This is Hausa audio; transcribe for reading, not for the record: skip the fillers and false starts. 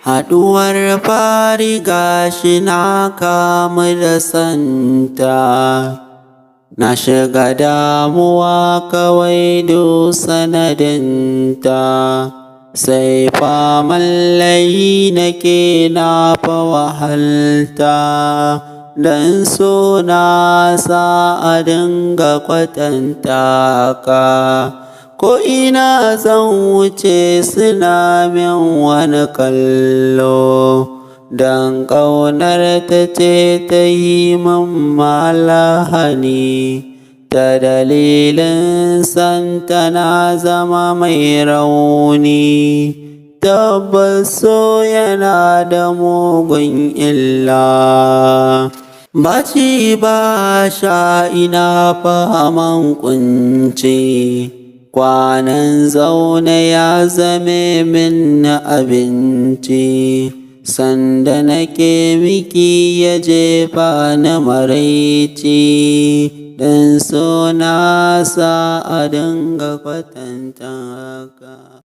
Haɗuwar fari gashi na kamu da santa, na shiga damuwa kawai do sanadinta, sai faman layi nake na fa wahalta, dan so na sa a dinga kwatanta ka. Ko ina zan wuce suna min wani kallo, dan ƙaunar ta ce ta yi min malahani, ta dalilin santa na zama mai rauni. Tabbas so yana da mugun illa, ba ci ba sha ina faman kunci, kwanan zaune ya zame min abinci, sanda nake miki ya jefa na maraici, dan so na sa a dinga kwatanta ka.